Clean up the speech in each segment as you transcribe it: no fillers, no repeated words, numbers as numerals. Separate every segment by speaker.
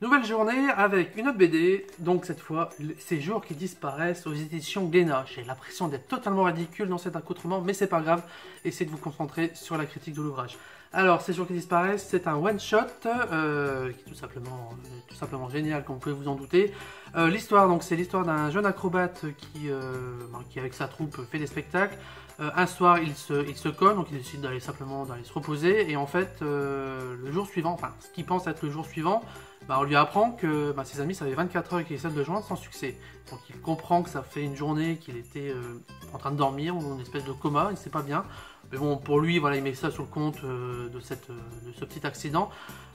Speaker 1: Nouvelle journée avec une autre BD, donc cette fois, Ces jours qui disparaissent aux éditions Glénat. J'ai l'impression d'être totalement ridicule dans cet accoutrement, mais c'est pas grave, essayez de vous concentrer sur la critique de l'ouvrage. Alors, Ces jours qui disparaissent, c'est un one-shot qui est tout simplement génial, comme vous pouvez vous en douter. L'histoire, donc, c'est l'histoire d'un jeune acrobate qui, avec sa troupe, fait des spectacles. Un soir, il se cogne, donc il décide d'aller simplement se reposer, et en fait, le jour suivant, enfin, ce qu'il pense être le jour suivant, on lui apprend que ses amis, ça fait 24 heures qu'il essaie de le joindre sans succès. Donc il comprend que ça fait une journée qu'il était en train de dormir, ou une espèce de coma, il ne sait pas bien. Mais bon, pour lui, voilà, il met ça sur le compte de ce petit accident.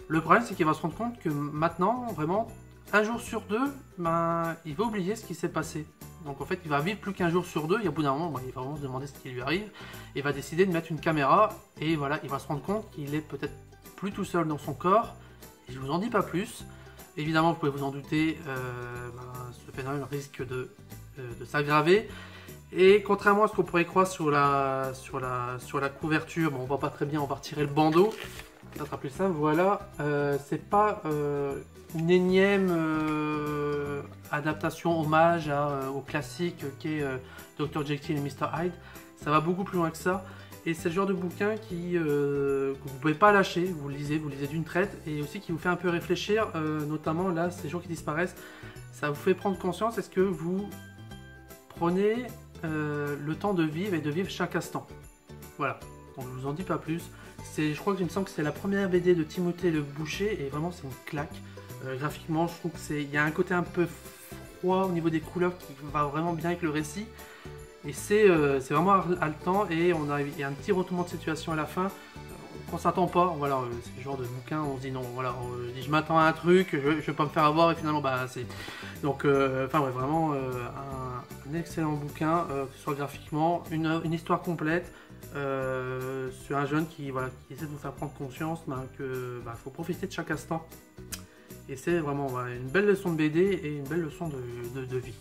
Speaker 1: Le problème, c'est qu'il va se rendre compte que maintenant, vraiment, un jour sur deux, il va oublier ce qui s'est passé. Donc en fait, il va vivre plus qu'un jour sur deux, et au bout d'un moment, il va vraiment se demander ce qui lui arrive, et va décider de mettre une caméra, et voilà, il va se rendre compte qu'il est peut-être plus tout seul dans son corps. Je vous en dis pas plus. Évidemment, vous pouvez vous en douter, ce phénomène risque de s'aggraver. Et contrairement à ce qu'on pourrait croire sur la couverture, on voit pas très bien, on va retirer le bandeau. Ça sera plus simple, voilà. C'est pas une énième adaptation, hommage au classique qu'est Dr. Jekyll et Mr. Hyde. Ça va beaucoup plus loin que ça. Et c'est le genre de bouquin que vous ne pouvez pas lâcher, vous le lisez d'une traite, et aussi qui vous fait un peu réfléchir, notamment là, Ces jours qui disparaissent, ça vous fait prendre conscience, est-ce que vous prenez le temps de vivre et de vivre chaque instant. Voilà, donc je vous en dis pas plus. Je crois que il me semble que c'est la première BD de Timothée Le Boucher, et vraiment c'est une claque. Graphiquement, je trouve qu'il y a un côté un peu froid au niveau des couleurs qui va vraiment bien avec le récit. Et c'est vraiment haletant, et il y a un petit retournement de situation à la fin qu'on s'attend pas. Voilà, c'est le genre de bouquin où on se dit non, voilà, je m'attends à un truc, je vais pas me faire avoir, et finalement c'est. Donc enfin ouais, vraiment un excellent bouquin, que ce soit graphiquement, une histoire complète sur un jeune qui essaie de vous faire prendre conscience que faut profiter de chaque instant. Et c'est vraiment une belle leçon de BD et une belle leçon de vie.